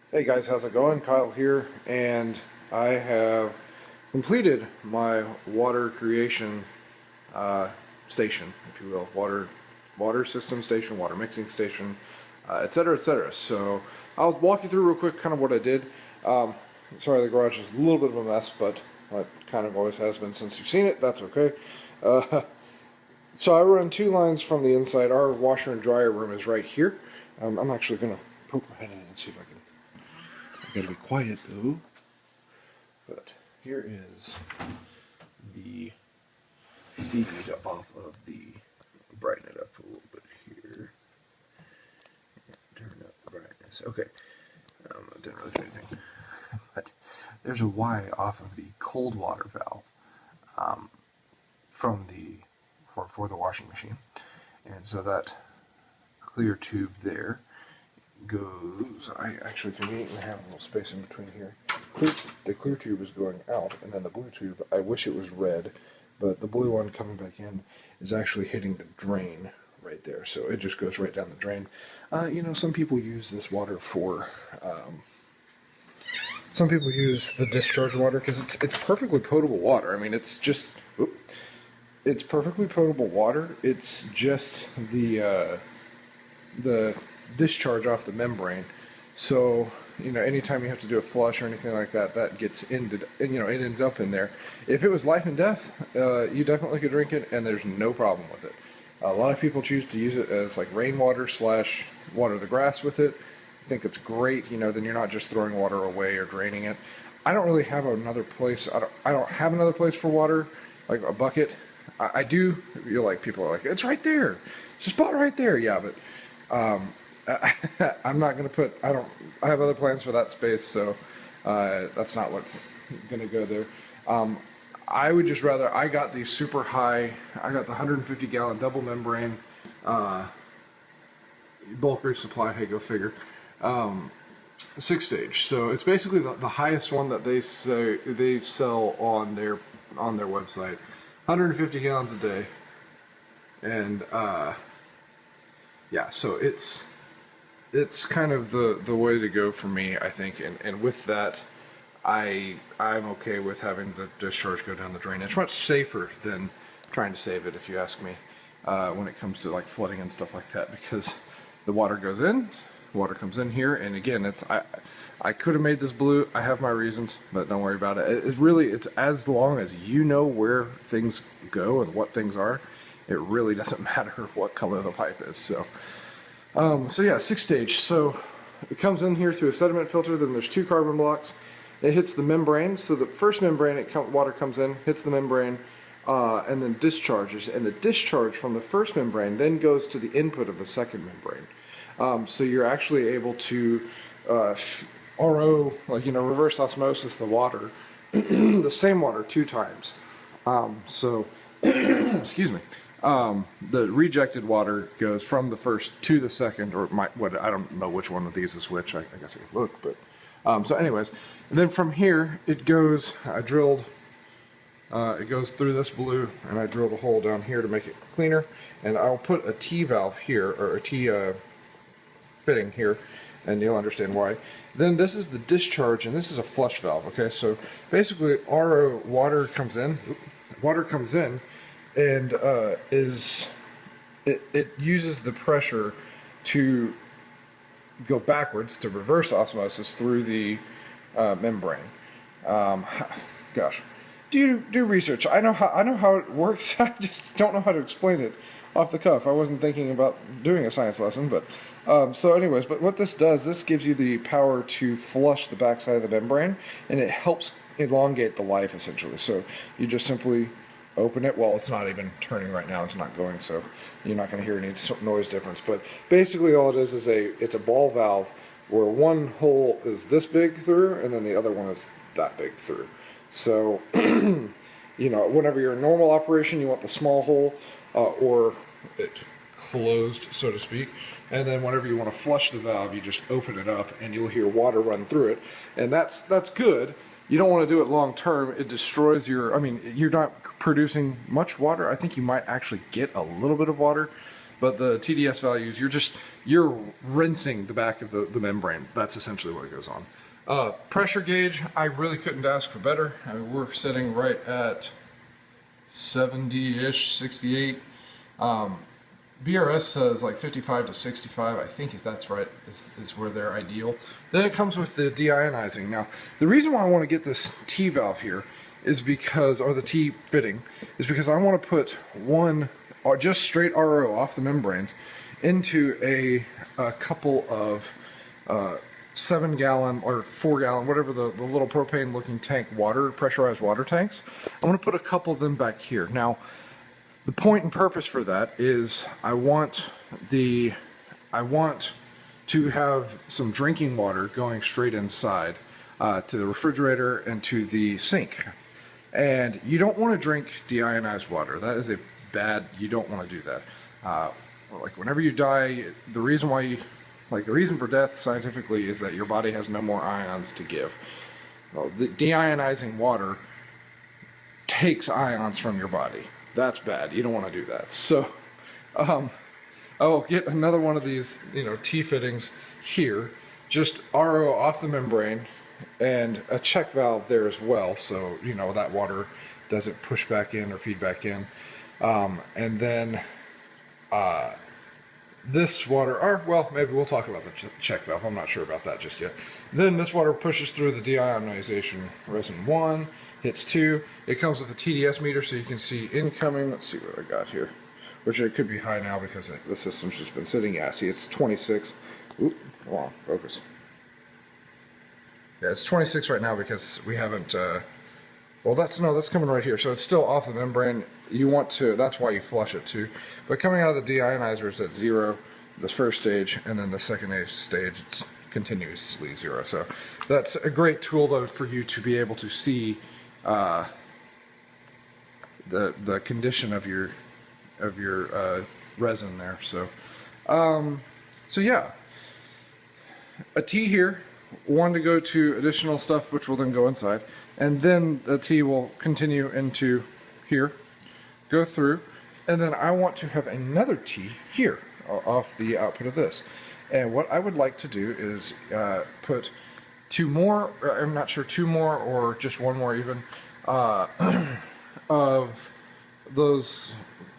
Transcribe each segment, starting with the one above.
Hey guys, how's it going? Kyle here, and I have completed my water creation station, if you will, water system station, water mixing station, etc., etc. So I'll walk you through real quick kind of what I did. Sorry, the garage is a little bit of a mess, but it kind of always has been since you've seen it. That's okay. Uh, so I run two lines from the inside. Our washer and dryer room is right here. I'm actually gonna poke my head in and see if I can. I gotta be quiet though. But here is the feed off of the, brighten it up a little bit here. Turn up the brightness. Okay. I didn't really do anything. But there's a Y off of the cold water valve from the for the washing machine. And so that clear tube there goes, I actually conveniently have a little space in between here. The clear tube is going out, and then the blue tube, I wish it was red, but the blue one coming back in is actually hitting the drain right there, so it just goes right down the drain. You know, some people use this water for, some people use the discharge water because it's perfectly potable water. I mean, it's just, it's perfectly potable water. It's just the discharge off the membrane. So, you know, anytime you have to do a flush or anything like that, that gets into, you know, it ends up in there. If it was life and death, you definitely could drink it, and there's no problem with it. A lot of people choose to use it as like rainwater slash water the grass with it. I think it's great, you know, then you're not just throwing water away or draining it. I don't really have another place, I don't have another place for water, like a bucket. I do, you're like, people are like, it's right there. It's a spot right there. Yeah, but I'm not going to put, I have other plans for that space, so that's not what's going to go there. I would just rather, I got the super high, I got the 150 gallon double membrane bulk resupply, hey, go figure, 6-stage. So it's basically the highest one that they say they sell on their website. 150 gallons a day. And yeah, so it's kind of the way to go for me, I think, and with that, I'm okay with having the discharge go down the drain. It's much safer than trying to save it, if you ask me, when it comes to like flooding and stuff like that, because the water goes in, water comes in here, and again, I could have made this blue. I have my reasons, but don't worry about it. It's as long as you know where things go and what things are, it really doesn't matter what color the pipe is. So yeah, 6-stage. So it comes in here through a sediment filter. Then there's 2 carbon blocks. It hits the membrane. So the first membrane, water comes in, hits the membrane, and then discharges. And the discharge from the first membrane then goes to the input of the second membrane. So you're actually able to RO, like, you know, reverse osmosis the water, the same water 2 times. Excuse me. The rejected water goes from the first to the second, or I don't know which one of these is which. I guess I could look, but so anyways, and then from here it goes. I drilled. It goes through this blue, and I drilled a hole down here to make it cleaner. And I'll put a T valve here, or a T fitting here, and you'll understand why. Then this is the discharge, and this is a flush valve. Okay, so basically, RO water comes in. And it uses the pressure to go backwards to reverse osmosis through the membrane. Gosh, do research. I know how it works. I just don't know how to explain it off the cuff. I wasn't thinking about doing a science lesson, but so anyways. But what this does, this gives you the power to flush the backside of the membrane, and it helps elongate the life essentially. So you just simply open it. Well, it's not even turning right now. It's not going, so you're not going to hear any noise difference. But basically all it is it's a ball valve where one hole is this big through, and then the other one is that big through. So, you know, whenever you're in normal operation, you want the small hole, or it closed, so to speak. And then whenever you want to flush the valve, you just open it up, and you'll hear water run through it. And that's good. You don't want to do it long term. It destroys your, I mean, you're not producing much water. I think you might actually get a little bit of water, but the TDS values, you're rinsing the back of the membrane. That's essentially what goes on. Pressure gauge, I really couldn't ask for better. I mean, we're sitting right at 70-ish, 68. BRS says like 55 to 65, I think if that's right, is where they're ideal. Then it comes with the deionizing. Now, the reason why I want to get this T valve here is because, or the T fitting, is because I want to put one, or just straight RO off the membranes into a couple of 7-gallon or 4-gallon, whatever the little propane looking tank water, pressurized water tanks. I want to put a couple of them back here. Now, the point and purpose for that is I want to have some drinking water going straight inside to the refrigerator and to the sink. And you don't want to drink deionized water. That is you don't want to do that. Like whenever you die, the reason for death scientifically is that your body has no more ions to give. Well, the deionizing water takes ions from your body. That's bad. You don't want to do that. So, I'll get another one of these, T fittings here. Just RO off the membrane, and a check valve there as well. So that water doesn't push back in or feed back in. And then this water, or well, maybe we'll talk about the check valve. I'm not sure about that just yet. Then this water pushes through the deionization resin 1. Hits 2. It comes with a TDS meter so you can see incoming. Let's see what I got here. Which it could be high now because the system's just been sitting. Yeah, see, it's 26. Oop, come on, focus. Yeah, it's 26 right now because we haven't, well, that's coming right here. So it's still off the membrane. You want to, that's why you flush it too. But coming out of the deionizer is at 0, the first stage, and then the second stage, it's continuously 0. So that's a great tool though for you to be able to see the condition of your resin there. So yeah, a T here, one to go to additional stuff which will then go inside, and then the T will continue into here, go through, and then I want to have another T here off the output of this. And what I would like to do is put 2 more, I'm not sure, 2 more or just 1 more even, of those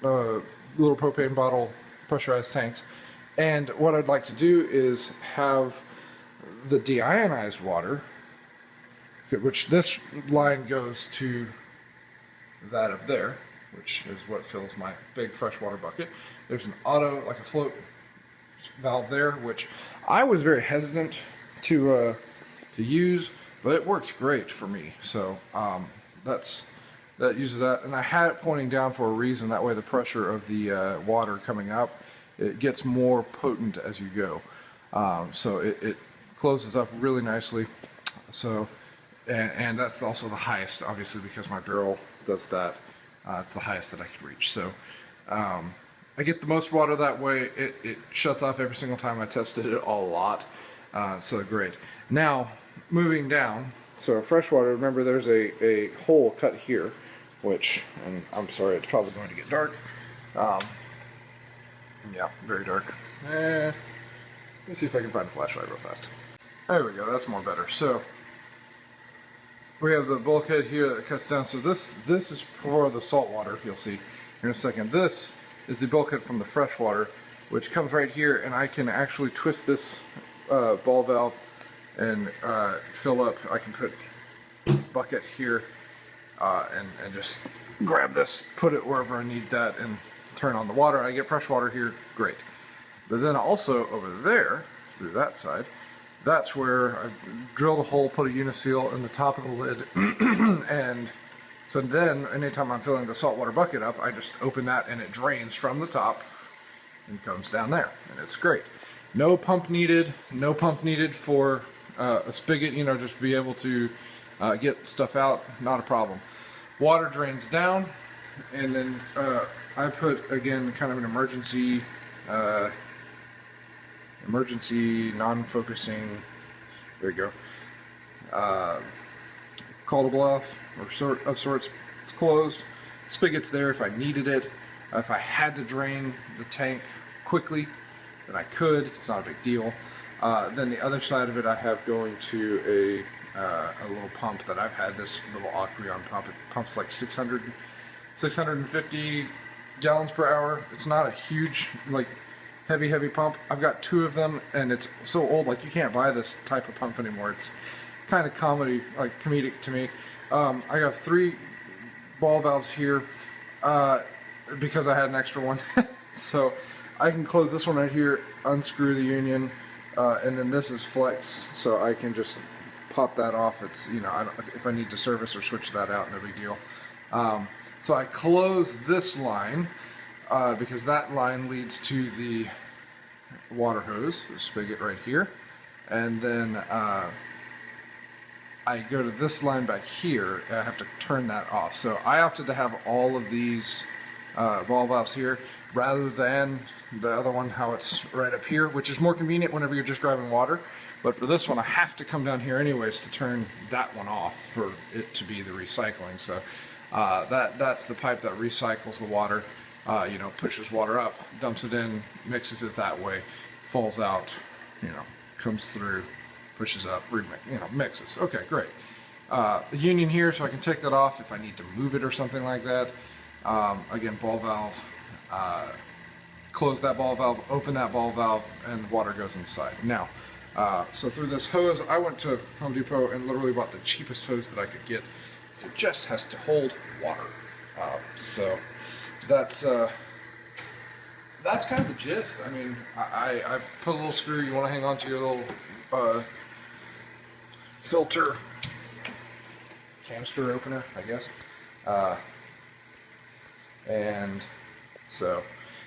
little propane bottle pressurized tanks. And what I'd like to do is have the deionized water, which this line goes to that up there, which is what fills my big freshwater bucket. There's an auto, like a float valve there, which I was very hesitant to use, but it works great for me. So that uses that, and I had it pointing down for a reason. That way the pressure of the water coming up, it gets more potent as you go. So it closes up really nicely. So and that's also the highest, obviously, because my barrel does that. It's the highest that I could reach. So I get the most water that way. It shuts off every single time. I tested it a lot. So great. Now, moving down, so freshwater, remember there's a hole cut here, which, and I'm sorry, it's probably going to get dark. Yeah, very dark. Let me see if I can find a flashlight real fast. There we go, that's more better. So, we have the bulkhead here that cuts down. So this is for the salt water, you'll see in a second. This is the bulkhead from the freshwater, which comes right here, and I can actually twist this ball valve and fill up. I can put bucket here and just grab this, put it wherever I need that, and turn on the water. I get fresh water here, great. But then also over there, through that side, that's where I drilled a hole, put a uniseal in the top of the lid, and so then anytime I'm filling the saltwater bucket up, I just open that and it drains from the top and comes down there, and it's great. No pump needed, no pump needed for a spigot, just be able to get stuff out, not a problem. Water drains down, and then I put, again, kind of an emergency non-focusing, there you go, call to bluff, or of sorts. It's closed. Spigot's there if I needed it. If I had to drain the tank quickly than I could. It's not a big deal. Then the other side of it, I have going to a little pump that I've had, this little Aquarium pump. It pumps like 650 gallons per hour. It's not a huge, like, heavy pump. I've got 2 of them, and it's so old, like, you can't buy this type of pump anymore. It's kind of comedic to me. I got 3 ball valves here because I had an extra one. So I can close this one right here, unscrew the union, and then this is flex, so I can just pop that off. It's, you know, if I need to service or switch that out, no big deal. So I close this line because that line leads to the water hose, the spigot right here, and then I go to this line back here, and I have to turn that off. So I opted to have all of these ball valves here rather than the other one, how it's right up here, which is more convenient whenever you're just driving water. But for this one, I have to come down here anyways to turn that one off for it to be the recycling. So that's the pipe that recycles the water, you know, pushes water up, dumps it in, mixes it that way, falls out, you know, comes through, pushes up, you know, mixes. Okay, great. The union here, so I can take that off if I need to move it or something like that. Again, ball valve, close that ball valve, open that ball valve, and water goes inside. Now, so through this hose, I went to Home Depot and literally bought the cheapest hose that I could get. So it just has to hold water. So that's kind of the gist. I mean, I put a little screw. You want to hang on to your little filter canister opener, I guess. And so,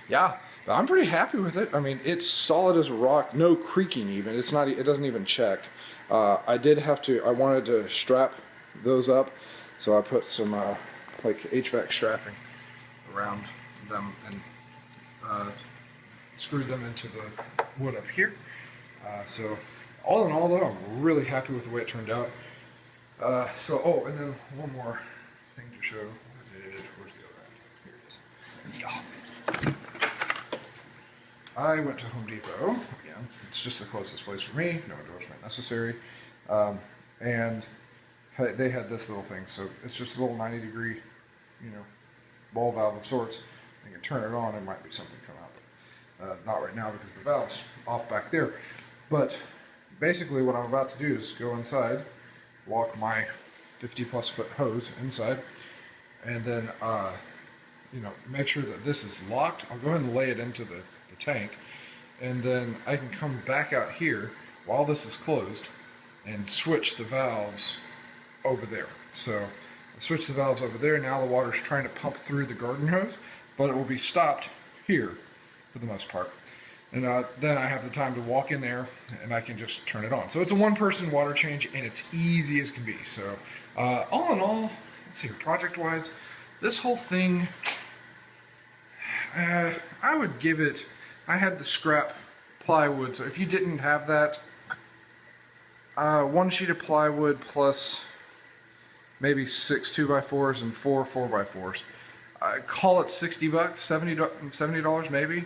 yeah, I'm pretty happy with it. I mean, it's solid as a rock, no creaking even. It's not, it doesn't even check. I wanted to strap those up, so I put some like HVAC strapping around them and screwed them into the wood up here. So all in all though, I'm really happy with the way it turned out. Oh, and then one more thing to show. Where's the other end? Here it is. Yeah. I went to Home Depot, again, it's just the closest place for me, no endorsement necessary, and they had this little thing, so it's just a little 90-degree, you know, ball valve of sorts. You can turn it on, it might be something come out. Not right now because the valve's off back there, but basically what I'm about to do is go inside, walk my 50-plus foot hose inside, and then, you know, make sure that this is locked. I'll go ahead and lay it into the tank, and then I can come back out here while this is closed and switch the valves over there. So I switch the valves over there. Now the water's trying to pump through the garden hose, but it will be stopped here for the most part. And then I have the time to walk in there and I can just turn it on. So it's a one-person water change and it's easy as can be. So all in all, let's see, project-wise, this whole thing, I would give it, I had the scrap plywood, so if you didn't have that, 1 sheet of plywood plus maybe 6 2x4s and 4 4x4s. I call it $60, $70 maybe.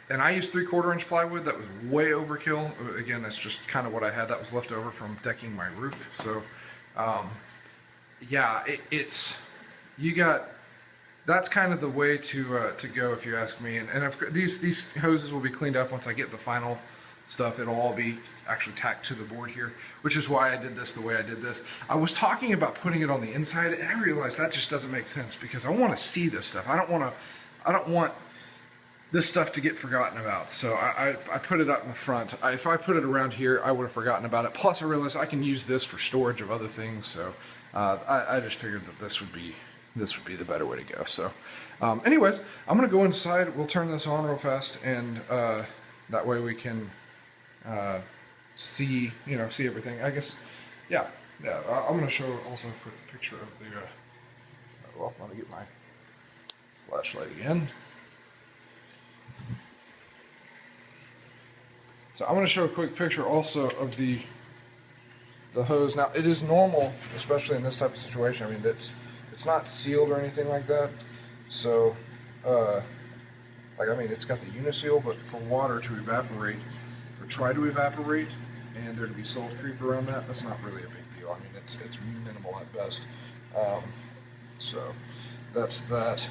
And I used 3/4 inch plywood. That was way overkill. Again, that's just kind of what I had. That was left over from decking my roof. So, yeah, that's kind of the way to go if you ask me. And these hoses will be cleaned up once I get the final stuff. It'll all be actually tacked to the board here, which is why I did this the way I did this. I was talking about putting it on the inside, and I realized that just doesn't make sense because I want to see this stuff. I don't want this stuff to get forgotten about. So I put it up in the front. If I put it around here, I would have forgotten about it. Plus, I realized I can use this for storage of other things. So I just figured that this would be the better way to go. So anyways, I'm gonna go inside. We'll turn this on real fast, and that way we can see everything. I guess, yeah. I'm gonna show also a quick picture of the. Well, I'm gonna get my flashlight again. So I'm going to show a quick picture also of the hose. Now it is normal, especially in this type of situation. I mean, it's not sealed or anything like that. So Like, I mean, it's got the uniseal, but for water to evaporate, or try to evaporate, and there to be salt creep around that, that's not really a big deal. I mean, it's minimal at best. So that's that.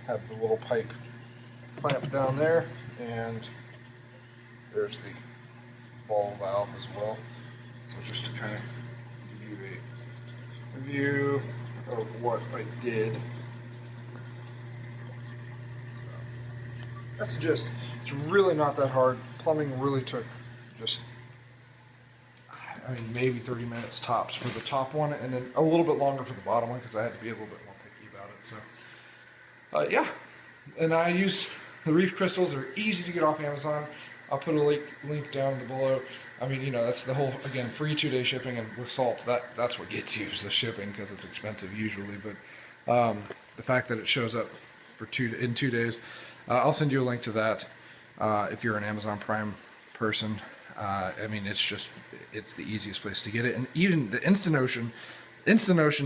Have the little pipe clamp down there, and there's the ball valve as well. So just to kind of give you a view of what I did. That's the gist. It's really not that hard. Plumbing really took just, I mean, maybe 30 minutes tops for the top one, and then a little bit longer for the bottom one because I had to be a little bit more picky about it. So, yeah. And I used the Reef crystals. They're easy to get off Amazon. I'll put a link down below. I mean, you know, that's the whole, again, free 2-day shipping, and with salt, that's what gets you is the shipping because it's expensive usually. But the fact that it shows up for in 2 days, I'll send you a link to that if you're an Amazon Prime person. I mean, it's the easiest place to get it. And even the Instant Ocean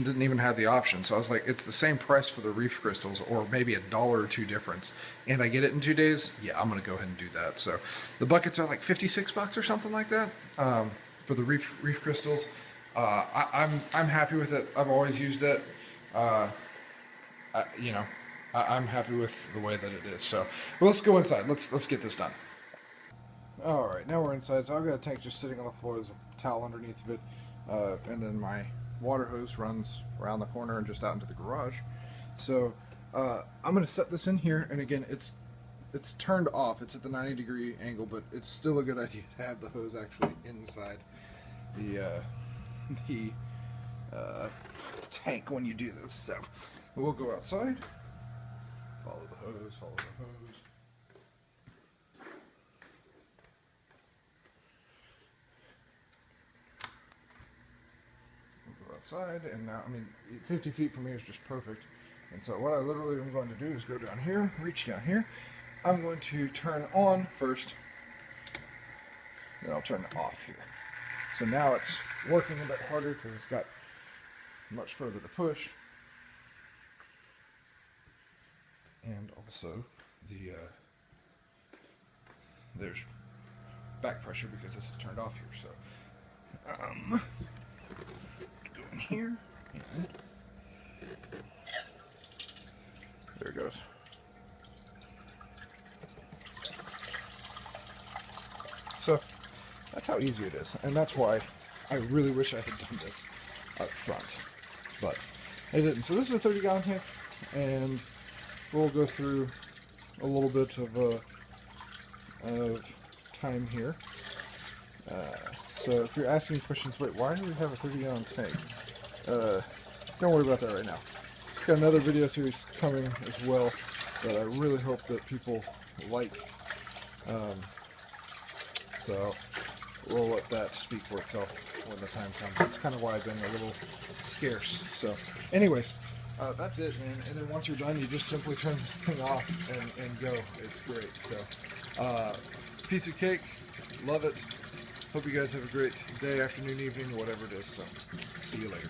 didn't even have the option. So I was like, it's the same price for the Reef crystals, or maybe $1 or $2 difference. And I get it in 2 days. Yeah, I'm gonna go ahead and do that. So the buckets are like 56 bucks or something like that for the Reef crystals. I'm happy with it. I've always used it. You know, I'm happy with the way that it is. So well, let's go inside. Let's get this done. All right, now we're inside. So I've got a tank just sitting on the floor. There's a towel underneath of it, and then my water hose runs around the corner and just out into the garage. So I'm going to set this in here, and again, it's turned off. It's at the 90-degree angle, but it's still a good idea to have the hose actually inside the tank when you do this. So we'll go outside. Follow the hose. Follow the hose. Outside, and now, I mean, 50 feet from me is just perfect. And so what I literally am going to do is go down here, reach down here. I'm going to turn on first, then I'll turn it off here. So now it's working a bit harder because it's got much further to push. And also there's back pressure because this is turned off here. So go in here, and there it goes. So that's how easy it is, and that's why I really wish I had done this up front, but I didn't. So this is a 30-gallon tank, and we'll go through a little bit of time here. So if you're asking questions, wait, why do we have a 30-gallon tank? Don't worry about that right now. Got another video series coming as well that I really hope that people like. So we'll let that speak for itself when the time comes. That's kind of why I've been a little scarce. So anyways, that's it, man. And then once you're done, you just simply turn this thing off and go. It's great. So piece of cake. Love it. Hope you guys have a great day, afternoon, evening, whatever it is. So see you later.